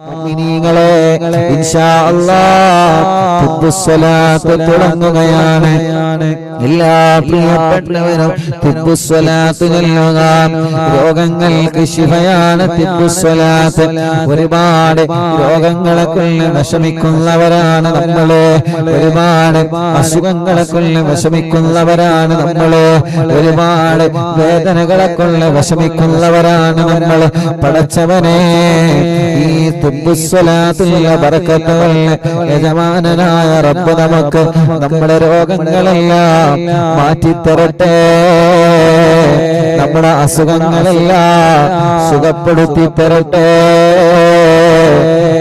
മുഅ്മിനീങ്ങളെ ഇൻഷാ അല്ലാഹ് തിബ്ബുസ്സലാത്ത് തുടങ്ങുകയാണ്. എല്ലാ പ്രിയപ്പെട്ടവരും തിബ്ബുസ്സലാത്ത് ചൊല്ലുക. രോഗങ്ങൾക്ക് ശിഫയാണ് തിബ്ബുസ്സലാത്ത്. ഒരുപാട് രോഗങ്ങളെ കൊണ്ട് വിഷമിക്കുന്നവരാണ് നമ്മള്, ഒരുപാട് അസുഖങ്ങളെ കൊണ്ട് വിഷമിക്കുന്നവരാണ് നമ്മള്, ഒരുപാട് വേദനകളെ കൊണ്ട് വിഷമിക്കുന്നവരാണ് നമ്മള്. പടച്ചവനെ ഈ തിബ്ബുസ്സലാത്തിലെ ബറക്കത്തുകൾ യജമാനനായ റബ്ബ് നമുക്ക് നമ്മുടെ രോഗങ്ങളെല്ലാം മാറ്റിത്തരട്ടെ, നമ്മുടെ അസുഖങ്ങളെല്ലാം സുഖപ്പെടുത്തി തരട്ടെ,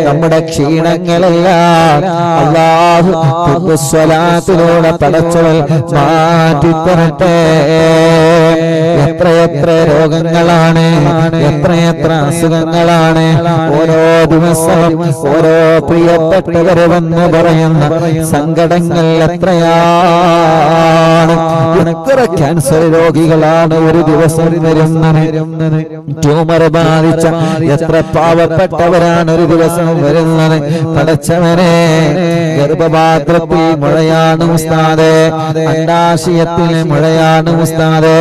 നമ്മുടെ ക്ഷീണങ്ങളെല്ലാം അല്ലാഹു തിബ്ബുസ്സലാത്തിലൂടെ പടച്ചവൻ മാറ്റിത്തരട്ടെ. എത്രയെത്ര രോഗങ്ങളാണ്, എത്രയെത്ര അസുഖങ്ങളാണ് ഓരോ ദിവസവും ഓരോ പ്രിയപ്പെട്ടവര് വന്ന് പറയുന്ന സങ്കടങ്ങൾ എത്രയാണ്. എത്ര ക്യാൻസർ രോഗികളാണ് ഒരു ദിവസം വരുന്നത്, ട്യൂമർ ബാധിച്ച എത്ര പാവപ്പെട്ടവരാണ് ഒരു ദിവസം വരുന്നത്. പടച്ചവനെ ഗർഭപാത്രത്തിൽ മുഴയാണ് ഉസ്താദേ, അണ്ഡാശയത്തിൽ മുഴയാണ് ഉസ്താദേ.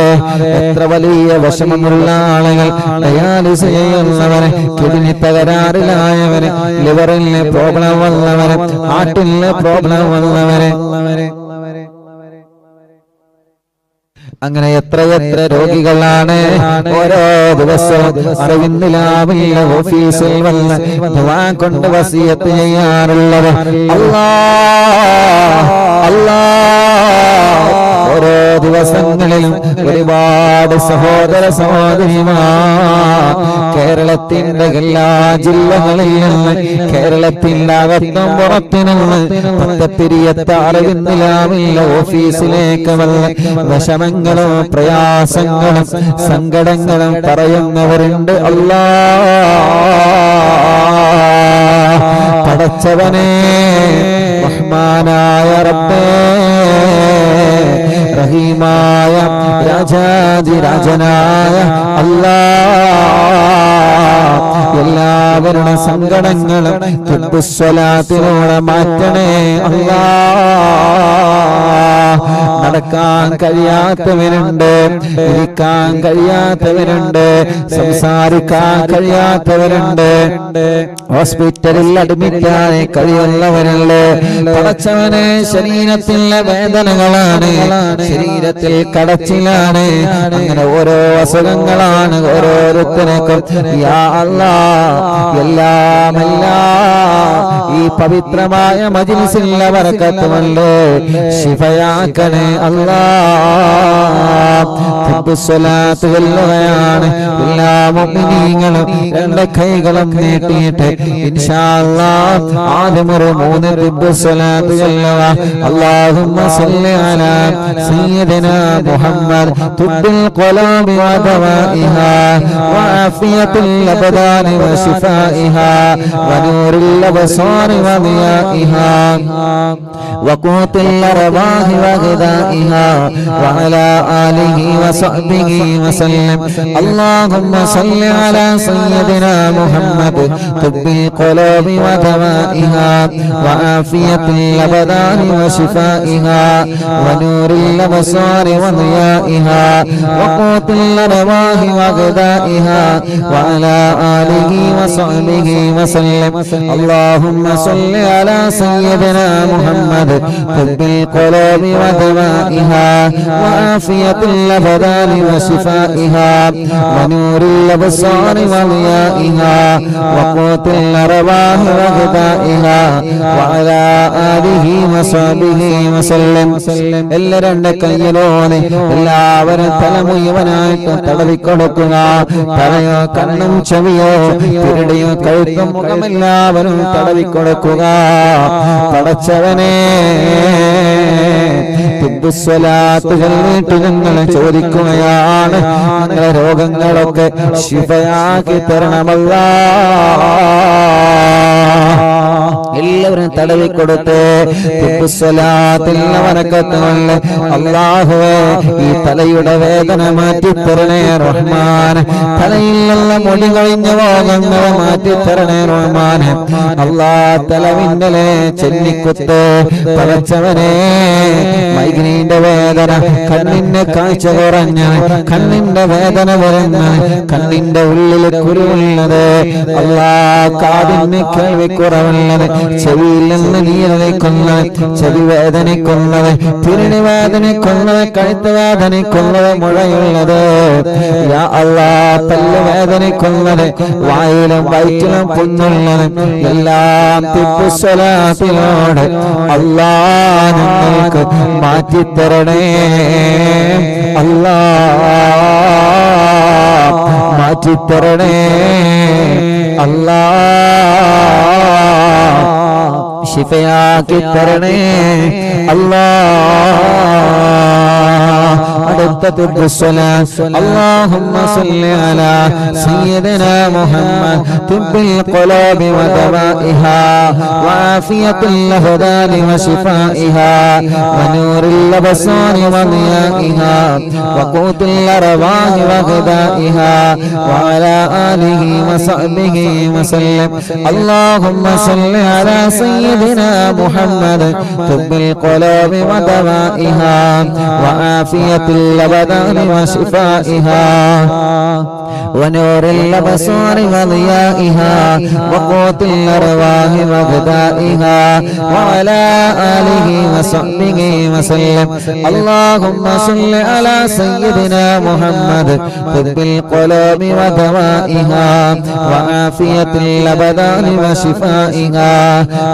എത്ര വലിയ വിഷമമുള്ള ആളുകൾ, ഡയാലിസിസ് ചെയ്യുന്നവര്, കിഡ്നി തകരാറിലായവര്, ലിവറിന് പ്രോബ്ലം വന്നവര്, ഹാർട്ടിന് പ്രോബ്ലം വന്നവര്, അങ്ങനെ എത്രയെത്ര രോഗികളാണ് ഓരോ ദിവസവും അറിവിന്ദിലാവില്ല ഓഫീസിൽ വന്ന് ദുആ കൊണ്ട് വസിയത്ത് ചെയ്യാറുള്ളത്. അല്ലാഹ് അല്ലാഹ് ഓരോ ദിവസങ്ങളിലും ഒരുപാട് സഹോദര സഹോദരിമാർ കേരളത്തിന്റെ എല്ലാ ജില്ലകളിൽ നിന്ന്, കേരളത്തിന്റെ അകത്തും പുറത്തുനിന്ന് പത്തപ്പിരിയത്ത് അറിവിന്ദിലാവില്ല ഓഫീസിലേക്ക് വന്ന് വിഷമങ്ങളും പ്രയാസങ്ങളും സങ്കടങ്ങളും പറയുന്നവരുണ്ട്. അല്ലാഹ് പടച്ചവനെ റഹ്മാനായ റബ്ബേ, റഹീമായ രാജാതിരാജനായ അല്ലാഹ് എല്ലാവരുടെ സങ്കടങ്ങളും തിബ്ബുസ്സലാത്തിലൂടെ മാറ്റണേ അല്ലാഹ്. നടക്കാൻ കഴിയാത്തവരുണ്ട്, ഇരിക്കാൻ കഴിയാത്തവരുണ്ട്, സംസാരിക്കാൻ കഴിയാത്തവരുണ്ട്, ഹോസ്പിറ്റലിൽ അഡ്മിറ്റായി കഴിയുന്നവരുണ്ട്. പടച്ചവനെ ശരീരത്തിലെ വേദനകളാണ്, ശരീരത്തിൽ കടച്ചിലാണ്, അങ്ങനെ ഓരോ അസുഖങ്ങളാണ് ഓരോരുത്തർക്കും. യാ അല്ലാഹ് എല്ലാമെല്ലാം ഈ പവിത്രമായ മജ്‌ലിസിലെ ബറക്കത്തുമല്ലേ ശിഫയാക്കണേ അല്ലാഹ്. തിബ്ബുസ്സലാത്ത് ചൊല്ലുകയാണ്. എല്ലാ മുഅ്മിനീങ്ങളും രണ്ട് കൈകളും നീട്ടിയിട്ട് ഇൻഷാ അല്ലാഹ് ആദ്യം ഒരു 3 തിബ്ബുസ്സലാത്ത് ചൊല്ലുക. അല്ലാഹുമ്മ സ്വല്ലി അലാ സയ്യിദിനാ മുഹമ്മദ് തുബ്ബിൽ ഖുലൂബി വദവാഇഹാ വആഫിയത്തുൽ അബ്ദാനി വശിഫാഇഹാ വനൂറുൽ അബ്സാരി വദിയാഇഹാ വഖൂത്തുൽ അർവാഹി വഗദാഇഹാ വഅലാ ആലിഹി വസഹ്ബിഹി വസല്ലം. അല്ലാഹുമ്മ സ്വല്ലി അലാ സയ്യിദിനാ മുഹമ്മദ് തുബ്ബിൽ ഖുലൂബി വദവാഇഹാ വആഫിയത്തുൽ അബ്ദാനി വശിഫാഇഹാ വനൂറുൽ അബ്സാരി വദിയാഇഹാ വഖൂത്തുൽ അർവാഹി വഗദാഇഹാ വഅലാ ആലിഹി വസഹ്ബിഹി വസല്ലം. അല്ലാഹുമ്മ സ്വല്ലി അലാ സയ്യിദിനാ മുഹമ്മദ് തുബ്ബിൽ ഖുലൂബി വദവാഇഹാ വആഫിയത്തുൽ അബ്ദാനി വശിഫാഇഹാ വനൂറുൽ അബ്സാരി വദിയാഇഹാ വഖൂത്തുൽ അർവാഹി വഗദാഇഹാ വഅലാ ആലിഹി വസഹ്ബിഹി വസല്ലം. എല്ലാ രണ്ട് കയ്യിലോനെ എല്ലാവരും തല മുഴുവനായിട്ട് തടവിക്കൊടുക്കുക. തലയോ കണ്ണും ചെവിയോ പിരടിയോ കഴുത്തും മുഖമെല്ലാവരും തടവിക്കൊടുക്കുക. പടച്ചവനെ തിബ്ബുസ്സലാത്ത് ചൊല്ലിയിട്ട് ഞങ്ങൾ ചോദിക്കുകയാണ്, ഞങ്ങളുടെ രോഗങ്ങളൊക്കെ ശിഫയാക്കി തരണമല്ലാഹ്. എല്ലാവരും തടവിക്കൊടുത്ത് ബറക്കത്തുള്ള അല്ലാഹുവേ ഈ തലയുടെ വേദന മാറ്റിത്തരണേ റഹ്മാൻ. തലയിലുള്ള മുടി കഴിഞ്ഞ രോഗങ്ങളെ മാറ്റിത്തരണേ റഹ്മാൻ. അല്ലാ തലവിന്നലെ ചെന്നിക്കുത്ത് പടച്ചവനെ മൈഗ്രീന്റെ വേദന, കണ്ണിന്റെ കാഴ്ച കുറഞ്ഞ, കണ്ണിന്റെ വേദന വരുന്ന, കണ്ണിന്റെ ഉള്ളിൽ കുരുവുള്ളത്, അല്ലാ കാതിന് കേൾവി കുറവുള്ളത്, ചെവിയിൽ നിന്ന് നീരടിക്കുന്നത്, ചെവി വേദനിക്കുന്നത്, തിരിണി വേദനിക്കുന്നത്, കഴുത്ത് വേദനിക്കുന്നത്, മുഴയുള്ളത്, യാ അല്ലാ പല്ല് വേദനിക്കുന്നത്, വായിലും വയറ്റിലും പുണ്ണുള്ളത്, എല്ലാം തിബുസ്സലാത്തിനോട് അല്ലാ നിങ്ങൾക്ക് മാറ്റിത്തരണേ അല്ലാ, മാറ്റിത്തരണേ അല്ലാ, ശിഫയാക്കി തരണേ അല്ലാ. അടുത്ത തിബ്ബുസ്സലാത്ത് اللهم صل على سيدنا محمد طب القلوب ودوائها وعافية الأبدان وشفائها ونور الأبصار وضيائها وقوت الأرواح وغذائها وعلى آله وصحبه وسلم. اللهم صل على سيدنا محمد طب القلوب ودوائها وعافية الأبدان وشفائها ونور الأبصار وضيائها وقوت الأرواح وغذائها وعلى آله وصحبه وسلم. اللهم صل على سيدنا محمد طب القلوب ودوائها وعافية الأبدان وشفائها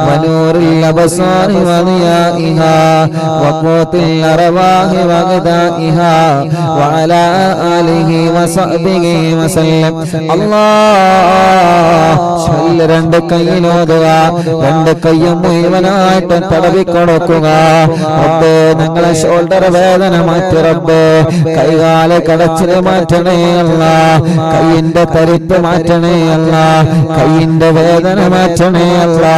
ونور الأبصار وضيائها وقوت الأرواح وغذائها وعلى آله وصحبه وسلم. അല്ലാഹ് രണ്ട് കൈയിലോതുക, രണ്ട് കൈയും മുഴുവനായിട്ട് തടവിക്കൊടുക്കുക. റബ്ബേ ഞങ്ങളെ ഷോൾഡർ വേദന മാറ്റി റബ്ബേ, കൈകാല് കടച്ചില് മാറ്റണേ അല്ലാ, കൈയിന്റെ തരിപ്പ് മാറ്റണേ അല്ലാ, കൈയിന്റെ വേദന മാറ്റണേ അല്ലാ.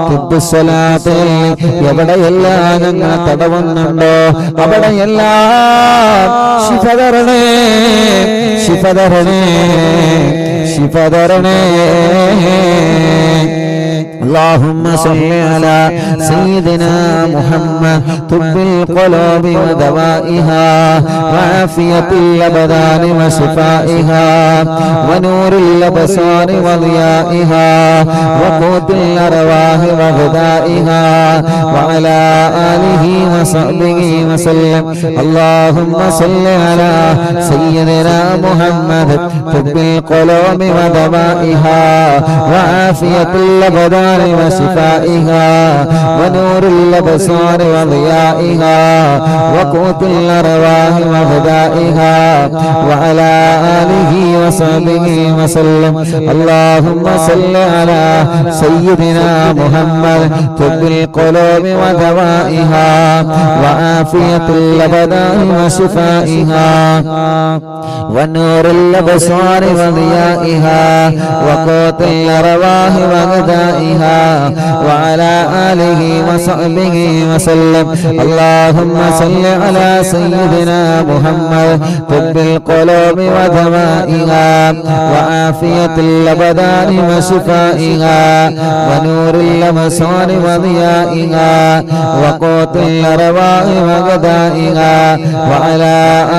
തിബ്ബുസ്സലാത്തിൽ എവിടെയെല്ലാം ഞങ്ങൾ തടവുന്നുണ്ടോ അവിടെയെല്ലാം ശിഫ തരണേ, ശിഫ തരണേ, ശിഫ തരണേ. اللهم صل على سيدنا محمد طب القلوب ودوائها وعافية الأبدان وشفائها ونور الأبصار وضيائها وقوت الأرواح وغذائها وعلى آله وصحبه وسلم. اللهم صل على سيدنا محمد طب القلوب ودوائها وعافية الأبدان وشفائها ونور الأبصار وضيائها وقوت الأرواح وغذائها وعلى آله وصحبه وسلم. اللهم صل على سيدنا محمد طب القلوب ودوائها وعافية الأبدان وشفائها ونور الأبصار وضيائها وقوت الأرواح وغذائها وعلى آله وصحبه وسلم. اللهم صل على سيدنا محمد طب القلوب ودوائها وعافية الأبدان وشفائها ونور الأبصار وضيائها وقوت الأرواح وغذائها وعلى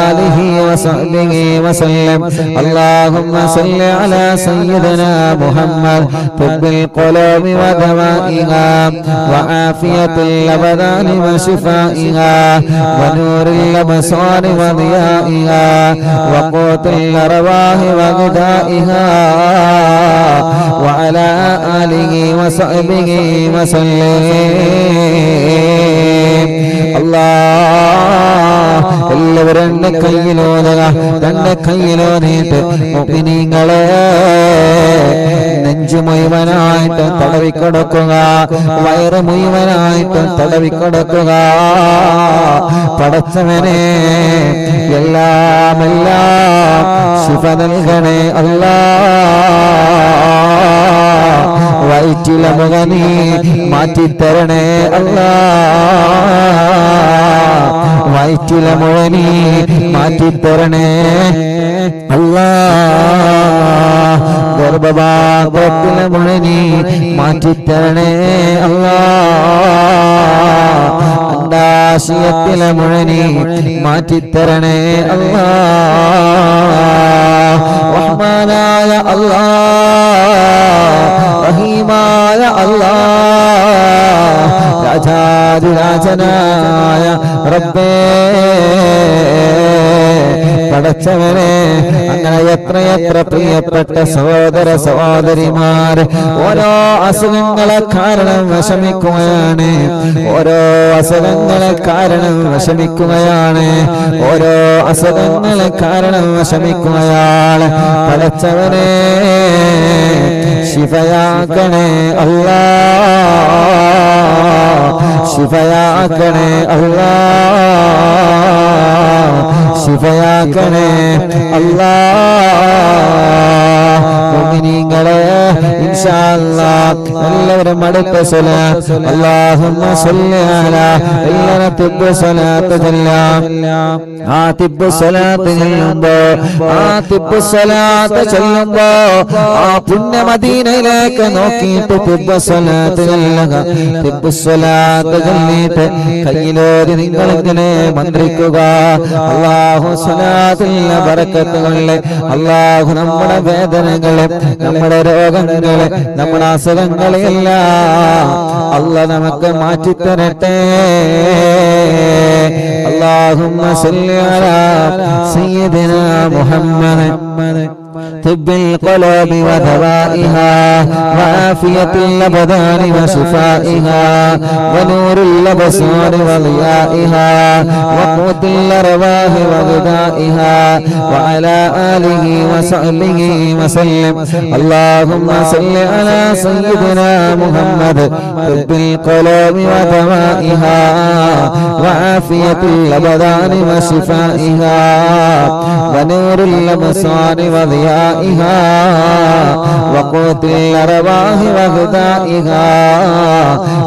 آله وصحبه وسلم. اللهم صل على سيدنا محمد طب القلوب ودوائها وعافية الأبدان وشفائها ونور الأبصار وضيائها وقوت الأرواح وغذائها وعلى آله وصحبه وسلم. എല്ലാവരും രണ്ട് കൈയിലോതുക, രണ്ട് കൈയിലോതിട്ട് മുഅ്മിനീങ്ങളെ നെഞ്ചു മുഴുവനായിട്ട് തടവിക്കൊടുക്കുക, വയറ് മുഴുവനായിട്ട് തടവിക്കൊടുക്കുക. പടച്ചവനെ എല്ലാം ശിഫ നൽകണേ അല്ലാഹ്. വയറ്റിലെ മുഖ നീ മാറ്റിത്തരണേ അല്ലാ വയറ്റിലെ മുഴ നീ മാറ്റിത്തരണേ അല്ലാ ഗർഭഭാഗത്തിലെ മുഴ നീ മാറ്റിത്തരണേ അല്ലാ അണ്ഡാശയത്തിലെ മുഴ നീ മാറ്റിത്തരണേ അല്ലാ റഹ്മാനായ അല്ലാ റഹീമായ അല്ലാ രാജാധിരാജനായ റബ്ബേ പടച്ചവനെ അങ്ങനെ എത്രയെത്ര പ്രിയപ്പെട്ട സഹോദര സഹോദരിമാർ ഓരോ അസുഖങ്ങളെ കാരണം വിഷമിക്കുകയാണ് ഓരോ അസുഖങ്ങളെ കാരണം വിഷമിക്കുകയാണ് ഓരോ അസുഖങ്ങളെ കാരണം വിഷമിക്കുകയാണ് പടച്ചവനെ ശിഫയാക്കണേ അല്ലാ ശിഫയാക്കണേ അല്ലാ ശിഫയാക്കണേ അല്ലാ മുഅ്മിനീങ്ങളെ ഇൻഷാ അല്ലാഹ് എല്ലാവരും അടുത്ത സ്വലാത്ത് അല്ലാഹുമ്മ സ്വല്ലി അലാ എല്ലാവരും തിബ്ബ് സ്വലാത്ത് ചൊല്ലാം ആ തിബ്ബ് സ്വലാത്ത് ചൊല്ലുമ്പോ ആ പുണ്യ മദീനയിലേക്ക് നോക്കിയിട്ട് തിബ്ബ് സ്വലാത്ത് ചൊല്ലുക തിബ്ബ് സ്വലാത്ത് ചൊല്ലിയിട്ട് കയ്യിലോരി നിങ്ങളിങ്ങനെ മന്ത്രിക്കുക അല്ലാഹു സ്വലാത്തിന്റെ ബറക്കത്ത് കൊണ്ട് അല്ലാഹു നമ്മുടെ വേദനകളെ നമ്മുടെ രോഗങ്ങളെ നമ്മുടെ അസുഖങ്ങളെല്ലാം അല്ലാഹു നമുക്ക് മാറ്റിത്തരട്ടെ اللهم صل على سيدنا محمد طب القلوب ودوائها وعافية الأبدان وشفائها ونور الأبصار وضيائها وقوت الأرواح وغذائها وعلى آله وصحبه وسلم اللهم صل على سيدنا محمد طب القلوب ودوائها وعافية الأبدان وشفائها ونور الأبصار وضيائها وقوت الأرواح وغذائها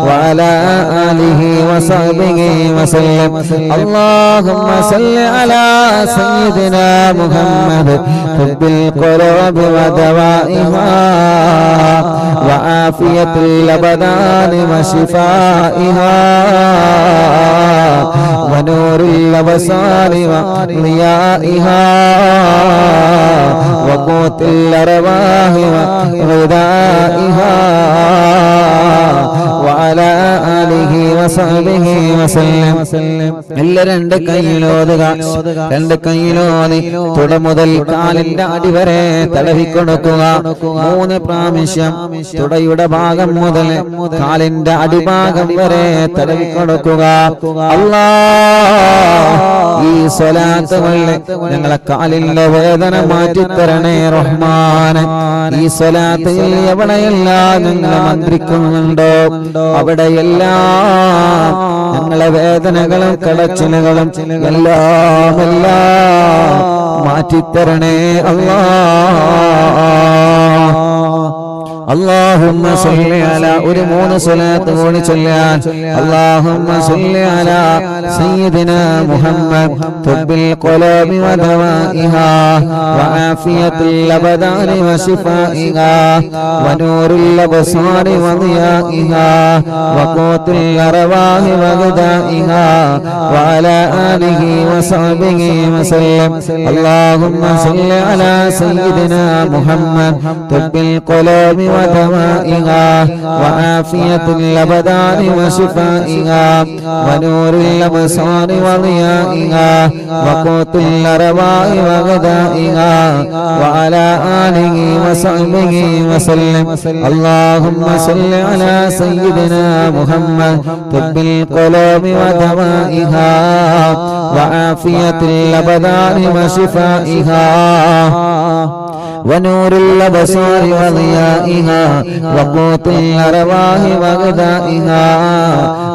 وعلى آله وصحبه وسلم اللهم صل على سيدنا محمد طب القلوب ودوائها وعافية الأبدان وشفائها ونور الأبصار وضيائها وقوت الأرواح وغذائها وعلى آله وصحبه وسلم എല്ലാ രണ്ട് കൈയിലോതുക രണ്ട് കൈയിലോതി തുട മുതൽ കാലിന്റെ അടിവരെ തടവിക്കൊടുക്കുക 3 പ്രാവശ്യം തുടയുടെ ഭാഗം മുതൽ കാലിന്റെ അടിഭാഗം വരെ തടവിക്കൊടുക്കുക അല്ലാഹ് ഈ സ്വലാത്ത് കൊണ്ട് ഞങ്ങളെ കാലിന്റെ വേദന മാറ്റിത്തരണേ റഹ്മാൻ ഈ സ്വലാത്ത് എവിടെയെല്ലാം ഞങ്ങൾ മന്ത്രിക്കുന്നുണ്ടോ അവിടെയെല്ലാം ഞങ്ങളെ വേദനകളും കടച്ചിലുകളും എല്ലാം മാറ്റിത്തരണേ അല്ലാഹ് اللهم صل على ഒരു 3 സ്വലാത്ത് കൂടി ചൊല്ലാൻ اللهم صل على سيدنا محمد طب القلوب ودوائها وعافية الأبدان وشفائها ونور الأبصار وضيائها وقوت الأرواح وغذائها وعلى آله وصحبه وسلم اللهم صل على سيدنا محمد طب القلوب ودوائها وعافية الأبدان وشفائها ونور الأبصار وضيائها وقوت الأرواح وغذائها وعلى آله وصحبه وسلم اللهم صل على سيدنا محمد طب القلوب ودوائها وعافية الأبدان وشفائها ونور الأبصار وضيائها وقوت الأرواح وغذائها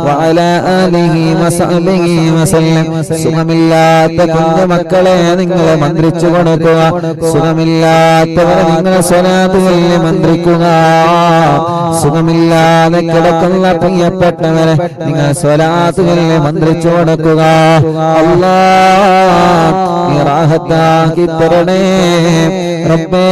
وعلى آله وصحبه وسلم സുഖമില്ലാത്ത കുഞ്ഞുമക്കളെ നിങ്ങൾ മന്ത്രിച്ചു കൊടുക്കുക സുഖമില്ലാത്തവരെ നിങ്ങൾ സ്വലാത്തുകളിൽ മന്ത്രിക്കുക സുഖമില്ലാതെ കിടക്കുന്ന പ്രിയപ്പെട്ടവരെ നിങ്ങൾ സ്വലാത്തുകളിൽ മന്ത്രിച്ചു കൊടുക്കുക അല്ലാഹ് റാഹത്താക്കി തരണേ റബ്ബേ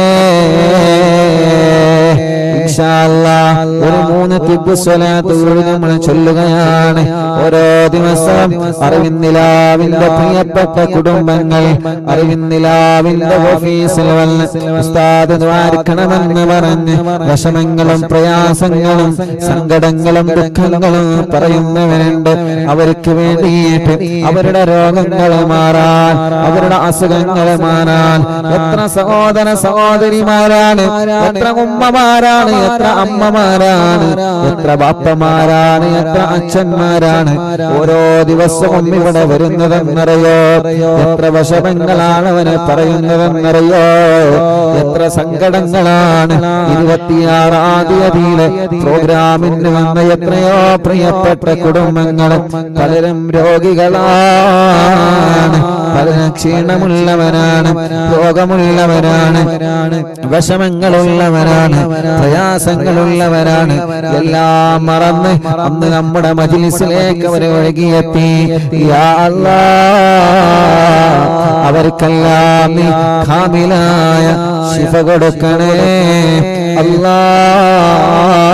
ഇൻഷാ അല്ലാഹ് ഒരു 3 തിബ് സ്വലാത്ത് നമ്മൾ ചൊല്ലുകയാണ് ഓരോ ദിവസവും അറിവിന്നിലാവിന്റെ പ്രിയപ്പെട്ട കുടുംബങ്ങൾ അറിവിന്നിലാവിന്റെ ഓഫീസിൽ വന്ന് ഉസ്താദ് ദ്വാരക്കണമെന്ന് പറഞ്ഞ് വിഷമങ്ങളും പ്രയാസങ്ങളും സങ്കടങ്ങളും ദുഃഖങ്ങളും പറയുന്നവരുണ്ട് അവർക്ക് വേണ്ടിയിട്ട് അവരുടെ രോഗങ്ങൾ മാറാൻ അവരുടെ അസുഖങ്ങൾ മാറാൻ എത്ര സഹോദര സഹോദരിമാരാണ് എത്ര ഉമ്മമാരാണ് എത്ര അമ്മമാരാണ് എത്ര ബാപ്പമാരാണ് എത്ര അച്ഛന്മാരാണ് ഓരോ ദിവസവും ഇവിടെ വരുന്നതെന്നറിയോ എത്ര വിഷമങ്ങളാണ് അവനെ പറയുന്നതെന്നറിയോ എത്ര സങ്കടങ്ങളാണ് 26-ാം തീയതിയിലെ പ്രോഗ്രാമിന് വന്ന എത്രയോ പ്രിയപ്പെട്ട കുടുംബങ്ങൾ പലരും രോഗികളാണ് പലരും ക്ഷീണമുള്ളവരാണ് രോഗമുള്ളവരാണ് വിഷമങ്ങളുള്ളവരാണ് പ്രയാസങ്ങളുള്ളവരാണ് എല്ലാം മറന്ന് അന്ന് നമ്മുടെ മജ്‌ലിസിലേക്ക് അവർ ഒഴുകിയെത്തി യാ അല്ലാഹ് അവർക്കെല്ലാം നീ കാമിലായ ശിഫ കൊടുക്കണേ അല്ലാഹ്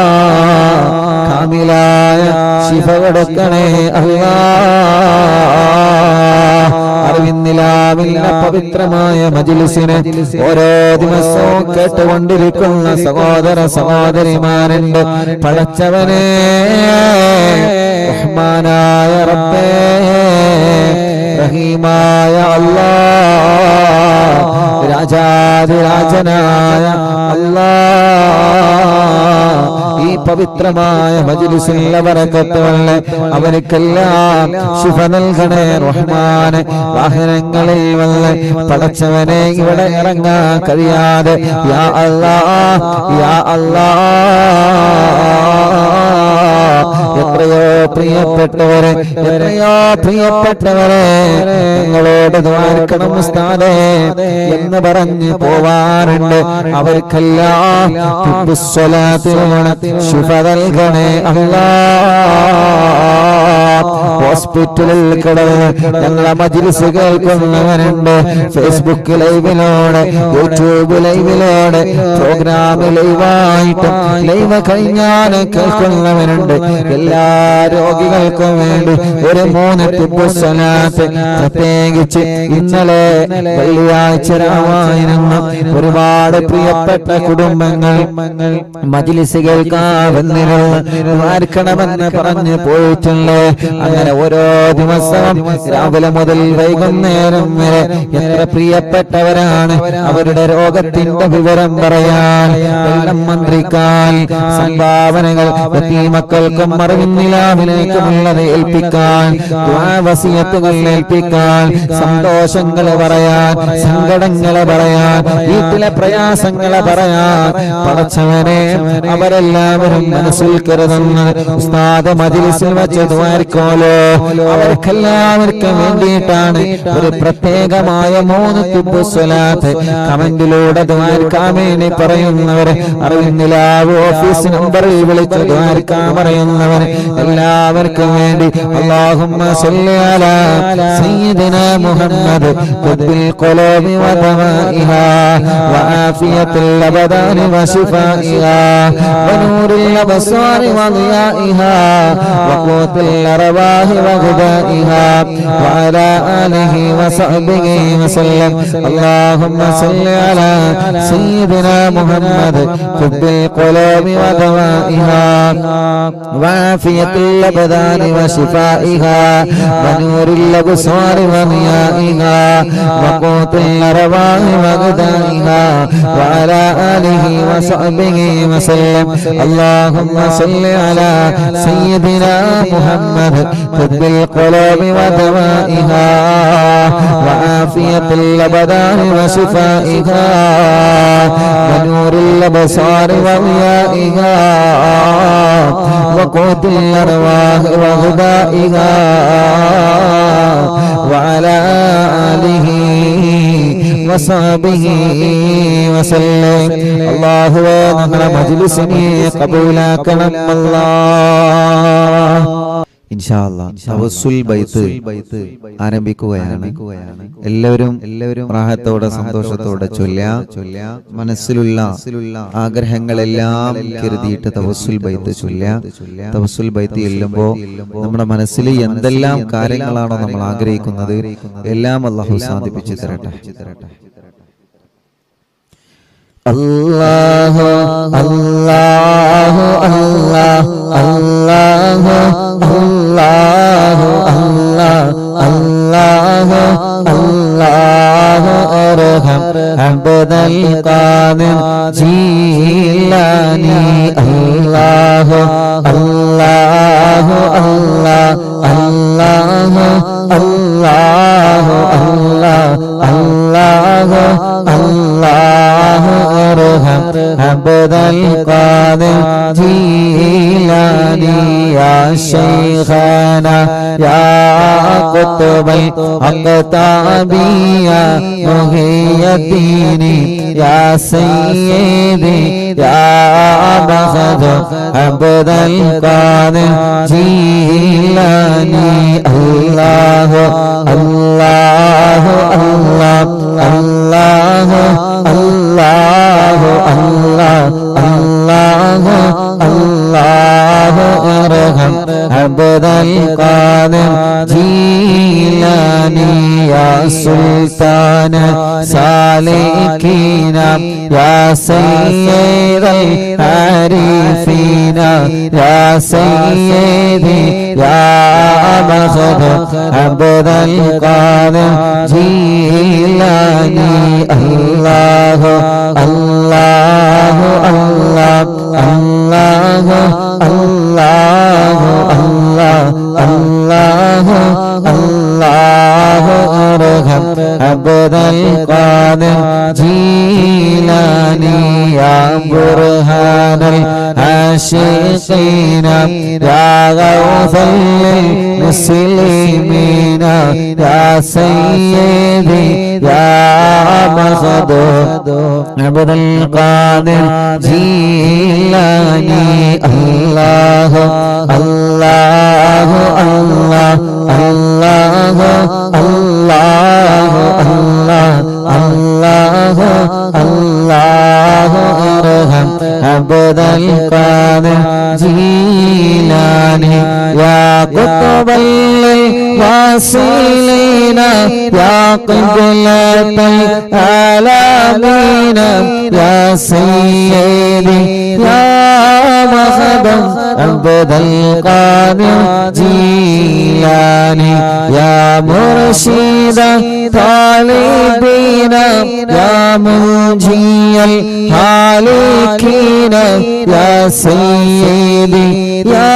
കാമിലായ ശിഫ കൊടുക്കണേ അല്ലാഹ് അറിവിന്നിലാവിന്റെ പവിത്രമായ മജ്‌ലിസിനെ ഓരോ ദിവസവും കേട്ടുകൊണ്ടിരിക്കുന്ന സഹോദര സഹോദരിമാരുണ്ട് പടച്ചവനെ റഹ്മാനായ റബ്ബേ റഹീമായ അല്ലാഹ് രാജാധിരാജനായ അല്ലാഹ് ഈ പവിത്രമായ മജ്‌ലിസിലെ ബറകത്തുള്ള അവനിക്കെല്ലാം ശിഫ നൽകണേ റഹ്മാനെ വാഹനങ്ങളിൽ വന്ന് പടച്ചവനെ ഇവിടെ ഇറങ്ങാൻ കഴിയാതെ യാ അല്ലാഹ് യാ അല്ലാഹ് എത്രയോ പ്രിയപ്പെട്ടവരെ നിങ്ങളോട് ദ്വാരക്കണം ഉസ്താദേ എന്ന് പറഞ്ഞ് പോവാറുണ്ട് അവർക്കെല്ലാം ശിഫ നൽകണേ അല്ലാഹ് ഹോസ്പിറ്റലിൽ കിടന്ന് ഞങ്ങളെ മജ്‌ലിസ് കേൾക്കുന്നവരുണ്ട് ഫേസ്ബുക്ക് ലൈവിലൂടെ യൂട്യൂബ് ലൈവിലൂടെ പ്രോഗ്രാം ലൈവായിട്ട് ലൈവ് കഴിഞ്ഞാൽ കേൾക്കുന്നവരുണ്ട് എല്ലാ രോഗികൾക്കും വേണ്ടി ഒരു 3 തിബ് സ്വലാത്ത് പ്രത്യേകിച്ച് ഇന്നലെ വെള്ളിയാഴ്ച രാവായിരുന്നു ഒരുപാട് പ്രിയപ്പെട്ട കുടുംബങ്ങൾ മജ്‌ലിസ് കേൾക്കാമെന്ന് പറഞ്ഞ് പോയിട്ടുണ്ട് അങ്ങനെ ഓരോ ദിവസവും രാവിലെ മുതൽ വൈകുന്നേരം വരെ എത്ര പ്രിയപ്പെട്ടവരാണ് അവരുടെ രോഗത്തിന്റെ വിവരം പറയാൻ വെള്ളം മന്ത്രിക്കാൻ സംഭാവനകൾ യതീമക്കൾക്കും അറിവിന്നിലാവിലേക്കുമുള്ളത് ഏൽപ്പിക്കാൻ വസിയത്തുകൾ ഏൽപ്പിക്കാൻ സന്തോഷങ്ങൾ പറയാൻ സങ്കടങ്ങൾ പറയാൻ വീട്ടിലെ പ്രയാസങ്ങൾ പറയാൻ പടച്ചവനെ അവരെല്ലാവരും മനസ്സിൽ കരുതുന്നത് ഉസ്താദ് മജ്‌ലിസിൽ വെച്ച് ദ്വാരക്കോലോ അവർക്കെല്ലാവർക്കും വേണ്ടിയിട്ടാണ് ഒരു പ്രത്യേകമായ 3 തിബ് സ്വലാത്ത് കമന്റിലൂടെ ദ്വാരക്കാൻ വേണ്ടി പറയുന്നവരെ അറിവിന്നിലാവ് ഓഫീസ് നമ്പറിൽ വിളിച്ച് ദ്വാരക്കാൻ പറയുന്നവരെ എല്ലാവർക്കും വേണ്ടി അല്ലാഹുമ്മ സ്വല്ലി അലാ സയ്യിദിനാ മുഹമ്മദ് ഖുദ്ബിൽ ഖുലൂബി വദവാഇഹാ വആഫിയത്തുൽ അബദാനി വശിഫാഇഹാ വനൂറിൽ അബ്സാരി വദിയാഇഹാ വഖൂത്തുൽ അർവാഹി വഗദാഇഹാ വഅലാ ആലിഹി വസഹ്ബിഹി വസല്ലം അല്ലാഹുമ്മ സ്വല്ലി അലാ സയ്യിദിനാ മുഹമ്മദ് ഖുദ്ബിൽ ഖുലൂബി വദവാഇഹാ وعافية الأبدان وشفائها ونور الأبصار وضيائها وقوت الأرواح وغذائها وعلى آله وصحبه وسلم. اللهم صل على سيدنا محمد طب القلوب ودوائها وعافية الأبدان وشفائها ونور الأبصار وضيائها وقوت الأرواح وغذائها وعلى آله وصحبه وسلم. അല്ലാഹുവേ ഞങ്ങളുടെ മജ്‌ലിസിനെ ഖബൂലാക്കണം അല്ലാഹ്. ഇൻഷാ അല്ലാഹ് തവസ്സുൽ ബൈത്ത് ആരംഭിക്കുകയാണ്. എല്ലാവരും റാഹത്തോടെ സന്തോഷത്തോടെ ചൊല്ലുക. മനസ്സിലുള്ള ആഗ്രഹങ്ങളെല്ലാം കരുതിയിട്ട് തവസ്സുൽ ബൈത്ത് ചൊല്ലുക. തവസ്സുൽ ബൈത്ത് ചെല്ലുമ്പോൾ നമ്മുടെ മനസ്സിൽ എന്തെല്ലാം കാര്യങ്ങളാണോ നമ്മൾ ആഗ്രഹിക്കുന്നത് എല്ലാം അല്ലാഹു സാധിപ്പിച്ചു തരട്ടെ. അല്ലാഹു അല്ലാഹു അല്ലാഹു അല്ലാഹു അല്ലാഹു അല്ലാഹു അല്ലാഹു അർഹം അബ്ദൽ ഖാദിർ ജീലാനി അല്ലാഹു അല്ലാഹു അല്ലാഹു അല്ലാഹു അല്ലാഹു അല്ലാഹു അല്ലാഹു അർഹം അബ്ദൽ ഖാദിർ ജീലാനി യാ ശൈഖാനാ യാ ഖുത്ബൽ അഖ്താബിയ മുഹിയദ്ദീനി യാ സയ്യിദി യാ ബഖദ് അബ്ദൽ ഖാദിർ ജീലാനി അല്ലാഹു അല്ലാഹു അല്ലാഹു അല്ലാഹു അല്ലാഹു അല്ലാഹു അല്ലാഹു അർഹം അബ്ദൽ ഖാദിർ ജീലാനി യാ സുൽത്താന സാലികീന യാ സയ്യിദൽ ആരിഫീന യാ സയ്യിദി യാ ബഖദ് അബ്ദൽ ഖാദിർ ജീലാനി അല്ലാഹു അല്ലാഹു അല്ലാഹു അല്ലാഹു അല്ലാഹു അല്ലാഹു അല്ലാഹു അർഹം അബ്ദൽ ഖാദിർ ജീലാനി യാ ബുർഹാനൽ ആശിഖീന യാ ഗൗസൽ മുസ്ലിമീന യാ സയ്യിദി യാ ബഖദ് അബ്ദൽ ഖാദിർ ജീലാനി അല്ലാഹു അല്ലാഹു അല്ലാഹു അല്ലാഹു അല്ലാഹു അല്ലാഹു അല്ലാഹു അർഹം അബ്ദൽ ഖാദിർ ജീലാനി യാ ഖുത്ബൽ വാസിലീന യാ ഖിബ്ലത്തൽ ആലമീന യാ സയ്യിദി യാ മഖദം അബ്ദൽ ഖാദിർ ജീലാനി യാ മുർശിദ താലിബീന യാ മുൻജിയൽ ഹാലികീന യാ സയ്യിദി യാ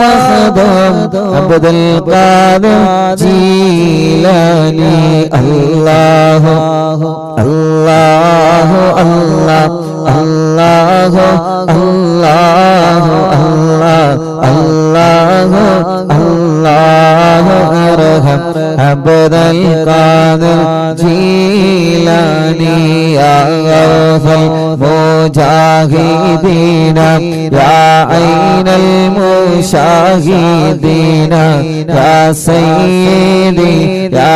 മഖദം അബ്ദൽ ഖാദിർ ജീലാനി അല്ലാഹു അല്ലാഹു അല്ലാഹു അല്ലാഹു അല്ലാഹു അല്ലാഹു അല്ലാഹു അർഹം അബ്ദൽ ഖാദിർ ജീലാനി യാ ഗൗസൽ മുജാഹിദീന യാ ഐനൽ മുശാഹിദീന യാ സയ്യിദി യാ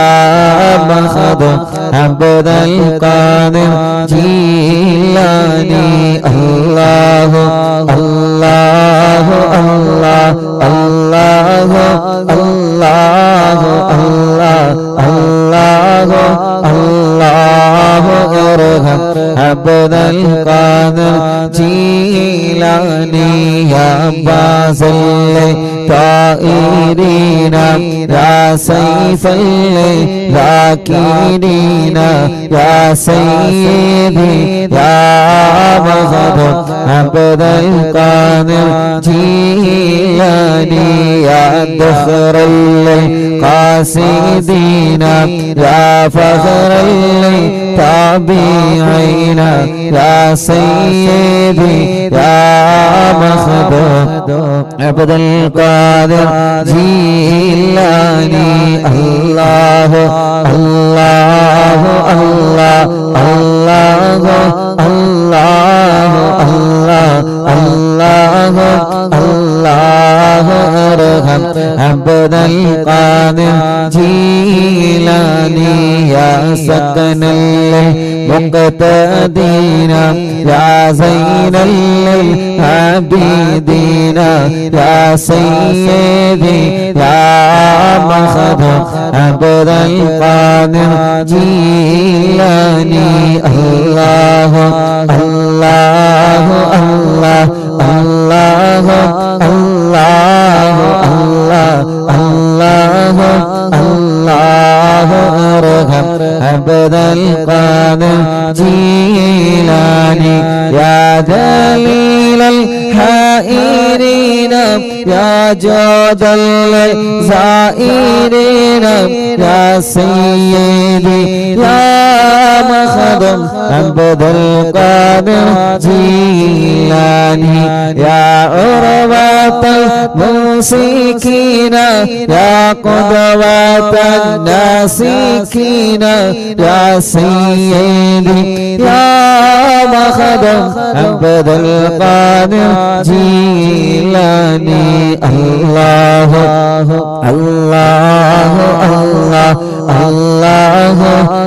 ബഖദ് അബ്ദൽ ഖാദിർ ജീലാനി അല്ലാഹു അല്ലാഹു അല്ലാഹു അല്ലാഹു അല്ലാഹു അല്ലാഹു അല്ലാഹു അർഹം അബ്ദൽ ഖാദിർ ജീലാനി جيلاني يا باز الطائرين يا سيف الذاكرين يا سيدي يا مهد عبد القادر جيلاني يا دخر القاصدين يا فخر التابعين يا سيدي يا مهد عبد القادر جيلاني الله الله الله الله الله الله الله ارحم عبد القادر جيلاني يا سكن المقتدين يا زين العابدين يا سيدي يا مهد عبد القادر جيلاني الله الله الله الله الله الله الله ارحم عبد القادر جيلاني يا دليل الحائرين يا جود الزائرين يا سيدي يا مخدم عبد القادر جيلاني يا عروة الموسيقين يا قدوة الناسكين يا سيدي يا مخدم عبد القادر جيلاني الله الله الله الله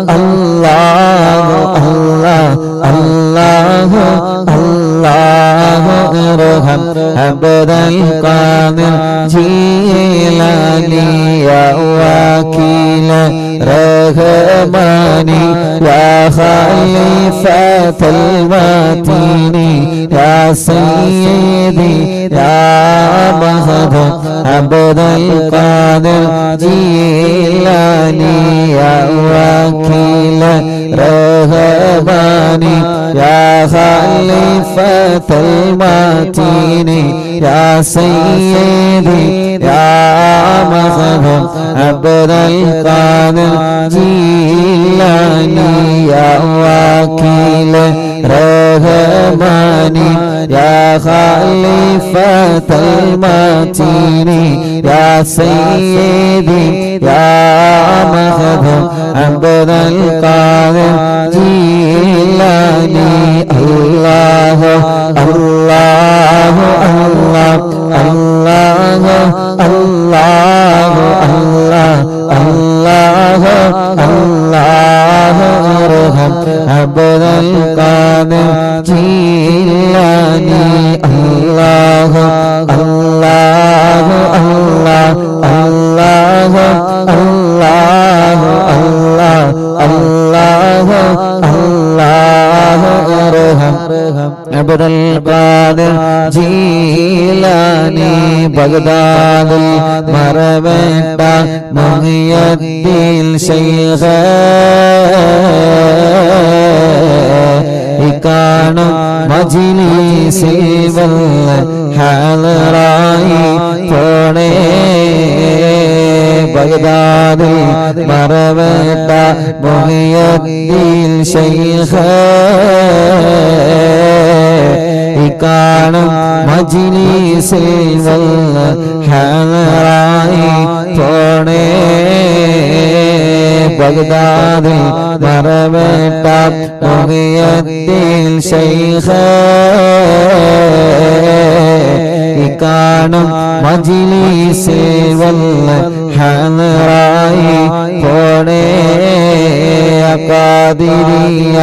الله الله الله ارحم عبد القادر جيلاني يا وكيل رحماني يا خليفة المتين يا سيدي يا مهد عبد القادر جيلاني يا وكيل رحماني يا خليفة المتين يا سيدي يا مهد عبد القادر جيلاني يا وكيل رحماني يا خليفة المتين يا سيدي يا مهد عبد القادر جيلاني الله الله الله الله الله الله الله ارحم عبد القادر جيلاني الله الله الله الله الله الله الله ارحم عبد القادر جيلاني بغداد مربت محي الدين شيخ കാണും മജ്‌ലിസിൽ വല്ല ഹാലറായി പോണേ ബഗ്ദാദിൽ മറവട്ട മുഹിയുദ്ദീൻ ശൈഖ് കാണും മജ്‌ലിസിൽ വല്ല ഹാലറായി പോണേ ബഗ്ദാദിൽ മറവട്ട മുഹിയുദ്ദീൻ ശൈഖ് കാണും മജ്‌ലിസിൽ വല്ല ഹാലറായി പോണേ ഖാദിരിയ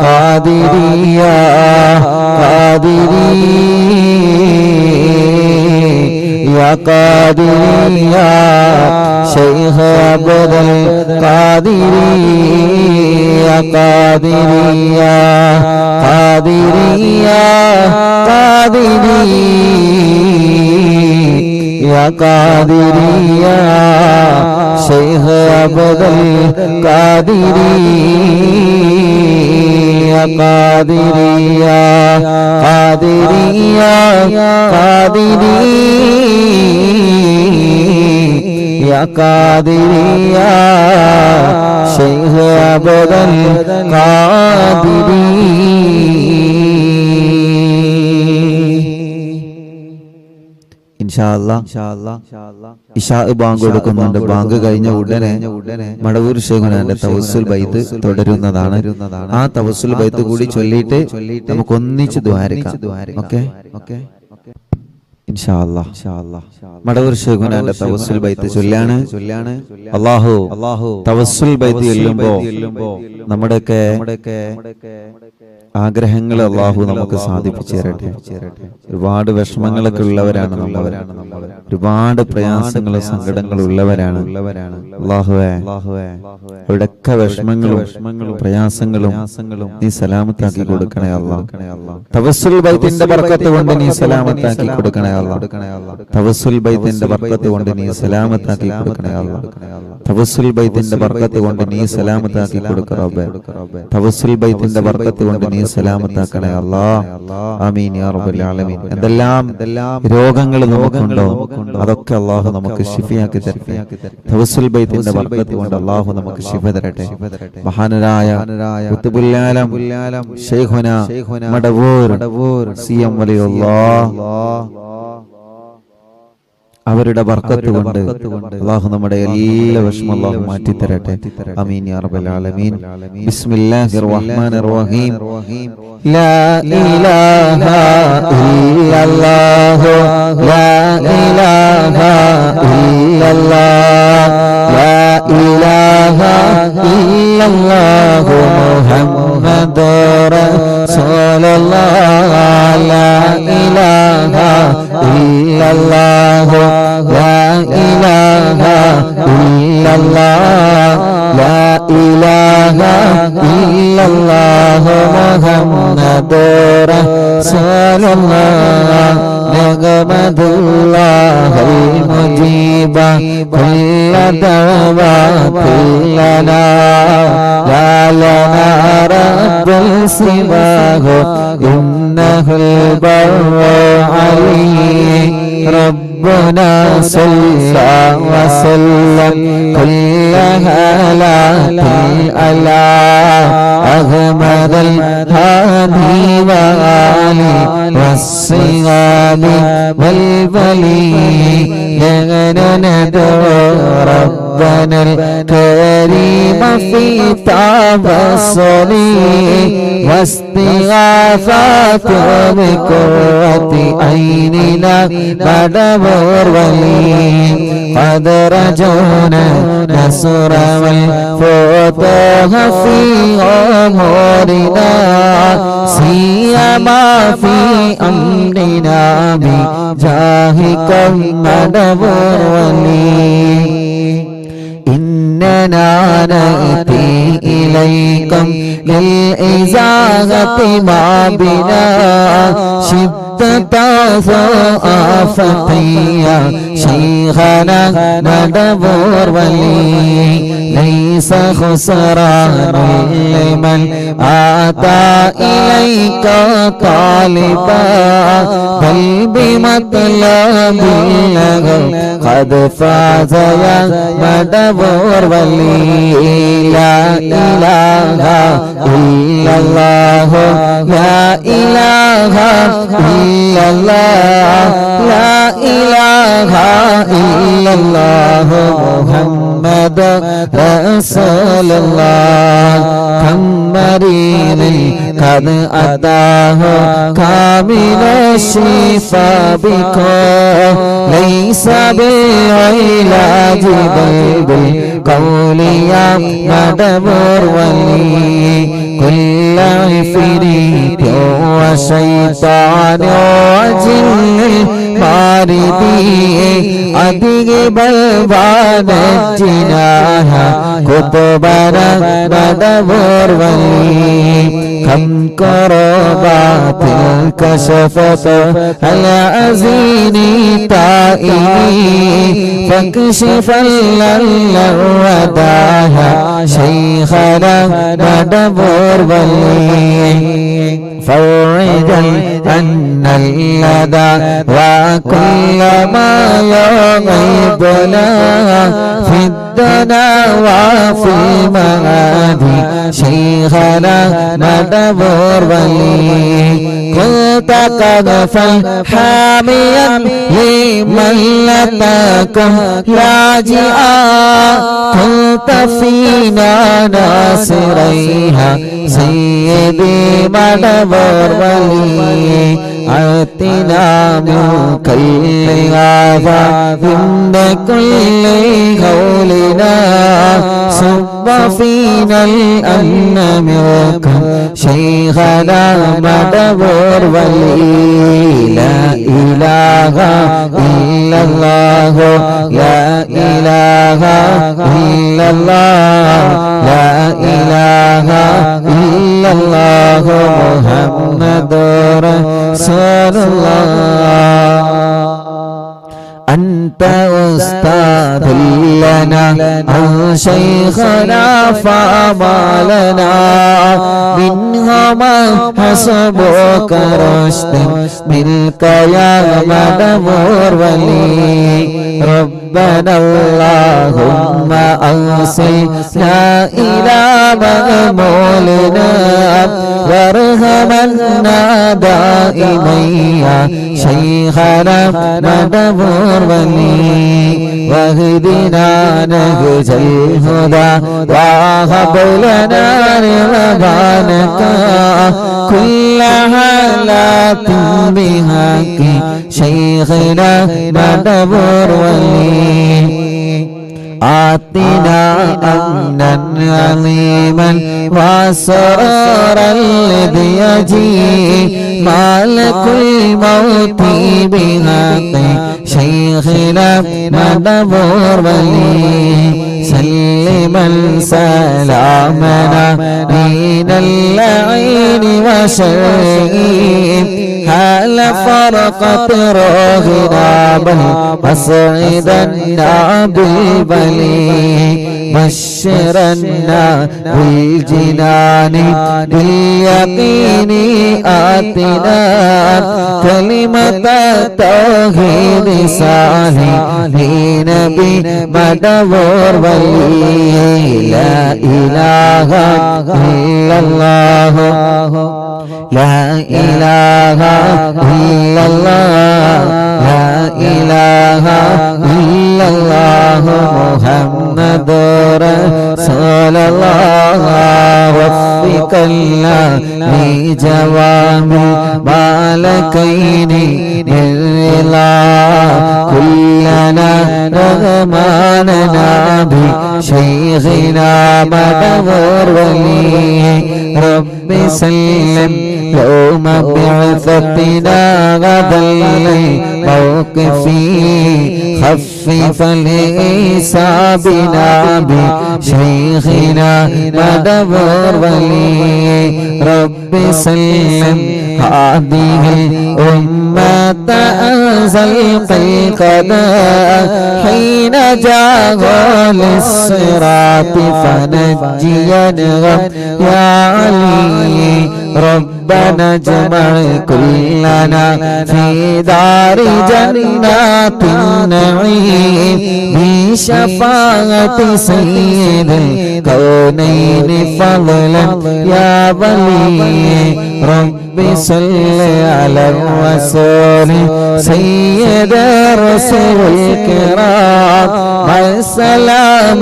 ഖാദിരിയ ഖാദിരിയ ഖാദിരിയ ശൈഖ് അബ്ദുൽ ഖാദിരിയ ഖാദിരിയ ഖാദിരിയ يا قادري يا شيخ عبد القادري يا قادري يا قادري يا قادري يا قادري يا شيخ عبد القادري ഇശാ ബാങ്ക് കൊടുക്കുന്നുണ്ട്. ബാങ്ക് കഴിഞ്ഞ ഉടനെ മടവൂർ ശൈഖുനാന്റെ തവസ്സുൽ ബൈത്ത് തുടരുന്നതാണ്. ആ തവസ്സുൽ ബൈത്ത് കൂടി ചൊല്ലിയിട്ട് നമുക്ക് ഒന്നിച്ച് ദുആരിക്കാം. ഓക്കേ ഇൻഷാ അല്ലാഹ്. മടവൂർ ശൈഖുനാന്റെ തവസ്സുൽ ബൈത്ത് ചൊല്ലാണ്. അല്ലാഹു തവസ്സുൽ ബൈത്ത് ചൊല്ലുമ്പോൾ നമ്മുടെയൊക്കെ ആഗ്രഹങ്ങൾ അല്ലാഹു നമുക്ക് സാധിപ്പിച്ചു തരട്ടെ. ഒരുപാട് വിഷമങ്ങളൊക്കെ ഉള്ളവരാണ് നമ്മൾ, ഒരുപാട് പ്രയാസങ്ങളും സങ്കടങ്ങളും ഉള്ളവരാണ്. അല്ലാഹുവേ അവിടെയൊക്കെ വിഷമങ്ങളും പ്രയാസങ്ങളും നീ സലാമത്താക്കി കൊടുക്കണേ അല്ലാഹ്. തവസ്സുൽ ബൈത്തിന്റെ ബർക്കത്ത് കൊണ്ട് നീ സലാമത്താക്കി കൊടുക്കണേ അല്ലാഹ്. തവസ്സുൽ ബൈത്തിന്റെ ബർക്കത്ത് കൊണ്ട് നീ സലാമത്താക്കി കൊടുക്കണേ അല്ലാഹ്. തവസ്സുൽ ബൈത്തിന്റെ ബർക്കത്ത് കൊണ്ട് നീ സലാമത്താക്കി കൊടുക്കണേ റബ്ബേ. തവസ്സുൽ ബൈത്തിന്റെ ബർക്കത്ത് കൊണ്ട് നീ സലാമത്താക്കണേ അല്ലാഹ്. ആമീൻ യാ റബ്ബൽ ആലമീൻ. എന്തെല്ലാം രോഗങ്ങൾ നമുക്കുണ്ടോ അതൊക്കെ അല്ലാഹു നമുക്ക് ശിഫയാക്കി തരട്ടെ. തവസ്സുൽ ബൈത്തിന്റെ ബർക്കത്ത് കൊണ്ട് അല്ലാഹു നമുക്ക് ശിഫ തരട്ടെ. മഹാനരായ ഖുത്ബുൽ ആലം ശൈഖുനാ മടവൂർ സിഎം വലിയുള്ളാഹ് അവരുടെ ബർക്കത്ത് കൊണ്ട് അല്ലാഹു നമ്മുടെ എല്ലാ വിഷമം അല്ലാഹു മാറ്റി തരട്ടെ. ആമീൻ യാ റബ്ബൽ ആലമീൻ. ബിസ്മില്ലാഹിർ റഹ്മാനിർ റഹീം. ലാ ഇലാഹ ഇല്ലല്ലാഹു ലാ ഇലാഹ ഇല്ലല്ലാഹ് ലാ ഇലാഹ ഇല്ലല്ലാഹു മുഹമ്മദുർ റസൂലുള്ളാഹ് ലാ ഇലാഹ ഇല്ലല്ലാഹു لا إله إلا الله لا إله إلا الله محمد رسول الله نحمد الله المجيب كل دعوات لنا لا لنا رب سواه إنه البر علي ربنا صلى وسلم كل هالات على أحمد الهادي وآله والصيام والولي ندعو ربنا الكريم في توسلي واستغاثة بقرة عيننا مدبر ولي قد رجونا نصر والفتح في أمورنا سيما في أمرنا بجاهكم مدبر ولي إننا نأتي إليكم للإزاغة ما بنا شدة ضعفتيا شيخنا ندبر ولي ليس خسران لمن آتى إليك طالبا بل بمطلب له قد فاز يا مدبر ولي لا إله إلا الله لا إله إلا الله لا إله إلا الله محمد رسول الله كم مريض قد أتاه كامل الشفاء بك ليس بالعلاج بل بالقول يا مدبر ولي كل عفريت وشيطان وجن ماردي هذه بلوانتناها كتبنا ندور ولي كم كربات كشفت العزين تائي فاكشف الوداها شيخنا ندور ولي فرجا أن اللدى وكل ما يغيبنا في الدنا وفي المغادي شيخنا ندبر ولي كنت كغفا حاميا لمن لتكم لاجئا كنت فينا ناصريها سيدي مدبر ولي أعطنا من كل هذا عند كل قولنا صب فينا الأمن منكم شيخنا مدبر ولي لا إله إلا الله لا إله إلا الله لا إله إلا الله محمد رسول الله أنت أستاذ لنا عن شيخنا فما لنا منهما حسبك رشد منك يا مدبر ولي ربنا اللهم أوصلنا إلى مأمولنا وارحمنا دائما يا شيخنا مدبر ولي واهدنا نهج الهدى وهب لنا رضوانك كل حالات بحق شيخنا مدبر ولي آتنا أمنا عظيما وسرورا الذي يجيء مالك الموت بحق شيخنا مدبر ولي سلما سلامنا من اللعين وشرهم هل فرقت روحنا بل أسعدنا بالبلي بشرنا بالجنان باليقين آتنا كلمة التوحيد صالحين بمدبر ولي لا إله إلا الله لا إله إلا الله لا إله إلا الله محمد رسول الله وفق الله لجوامع مالكين بالرضا كلنا رغماننا بشيخنا مدبر ولي رب سلم يوم بعثتنا غدا موقفي خفف لحسابنا بشيخنا مدبر ولي رب سلم هذه الأمة أنزل قلقنا حين جاء للصراط فنجينا يا علي ربنا اجمع كلنا في دار جنات النعيم بشفاعة سيد الكونين فضلا يا ولي رب صل على الرسول سيد الرسل الكرام والسلام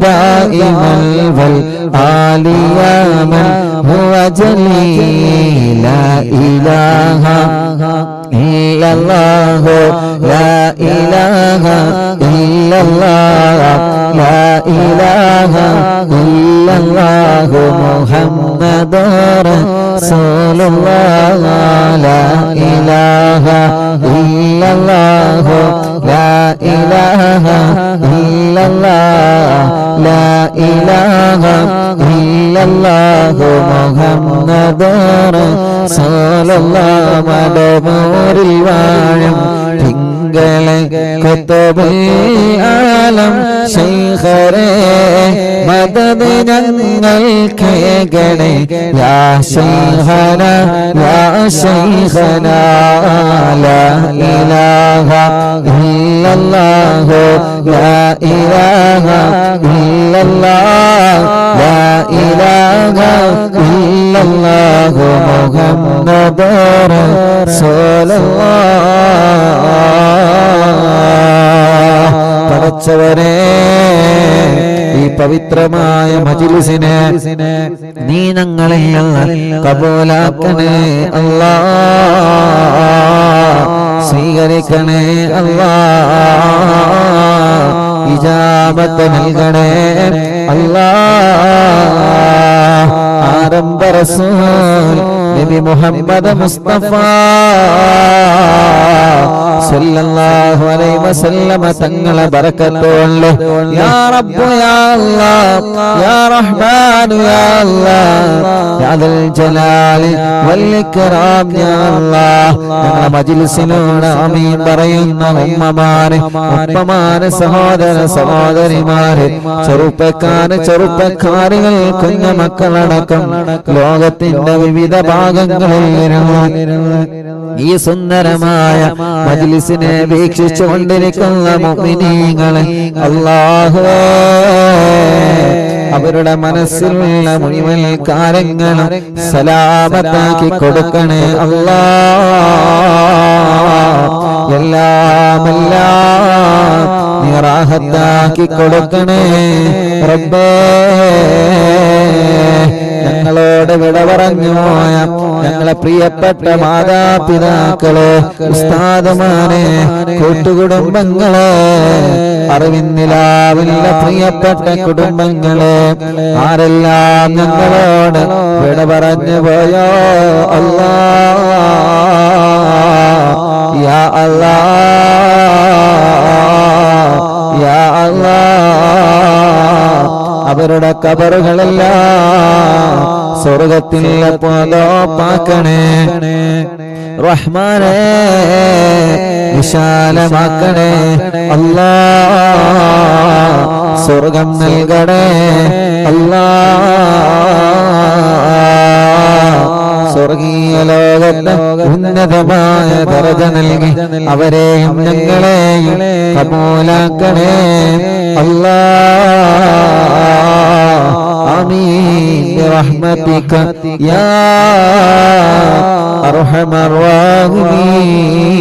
دائما والآل يا من هو جليل لا إله إلا الله لا إله إلا الله لا إله إلا الله محمد رسول الله لا إله إلا الله لا إله إلا الله لا إله إلا الله محمد رسول الله മടമൂരിൽ വാഴും തിങ്കളെ കുത്തുബുൽ ആലം ശൈഖരേ മദദ് ഞങ്ങൾ കേകണേ യാ ശൈഖന യാ ശൈഖന ലാ ഇലാഹ ഇല്ലല്ലാഹു ലാ ഇലാഹ ഇല്ലല്ലാഹ് ലാ ഇലാഹ ഇല്ലല്ലാഹു മുഹമ്മദുർ റസൂലുള്ളാഹ് പടച്ചവനെ ഈ പവിത്രമായ മജ്ലിസിനെ നീ ഞങ്ങളെ കബൂലാക്കണേ അല്ലാഹ് സ്വീകരിക്കണേ അല്ലാഹ് ഇജാബത്ത് നൽകണേ അല്ലാഹ് ആരംഭ റസൂൽ നബി മുഹമ്മദ് മുസ്തഫ സല്ലല്ലാഹു അലൈഹി വസല്ലമ തങ്ങളെ ബറകത്തുള്ള യാ റബ്ബ് യാ അല്ലാഹ് യാ റഹ്മാൻ യാ അല്ലാഹ് യാ ദൽ ജലാലി വൽ ഇക്റാം യാ അല്ലാഹ് ഞങ്ങളുടെ മജ്ലിസിനോട് ആമീൻ പറയുന്ന ഉമ്മമാരെ ഉപ്പമാരെ സഹോദര സഹോദരിമാരെ ചെറുപ്പക്കാരികൾ കുഞ്ഞു മക്കളടക്കം ലോകത്തിന്റെ വിവിധ ഭാഗങ്ങളിൽ ഈ സുന്ദരമായ മജ്ലിസിനെ വീക്ഷിച്ചുകൊണ്ടിരിക്കുന്ന മുഅ്മിനീങ്ങളെ അല്ലാഹുവേ അവരുടെ മനസ്സിലുള്ള മുഴുവൻ കാര്യങ്ങളും സലാമത്താക്കി കൊടുക്കണേ അല്ലാഹ് എല്ലാം നീ റാഹത്താക്കി കൊടുക്കണേ റബ്ബേ ഞങ്ങളോട് വിട പറഞ്ഞു പോയ ഞങ്ങളെ പ്രിയപ്പെട്ട മാതാപിതാക്കളെ ഉസ്താദുമാരെ കൂട്ടുകുടുംബങ്ങളെ അറിവിന്നിലാവില്ല പ്രിയപ്പെട്ട കുടുംബങ്ങളെ ആരെല്ലാം ഞങ്ങളോട് വിട പറഞ്ഞു പോയോ അല്ലാഹ് യാ അല്ലാഹ് യാ അല്ലാഹ് അവരുടെ ഖബറുകളെല്ലാം സ്വർഗ്ഗത്തിൽ പോകാക്കണേ റഹ്മാനേ വിശാലമാക്കണേ അല്ലാഹ് സ്വർഗ്ഗം നൽകണേ അല്ലാഹ് സ്വർഗീയ ലോകത്ത് ഉന്നതമായ ദർജ നൽകി അവരെയും ഞങ്ങളെയും കബൂലാക്കണേ അല്ലാഹ് ആമീൻ ബിറഹ്മതിക യാ അർഹമർ റഹീമീൻ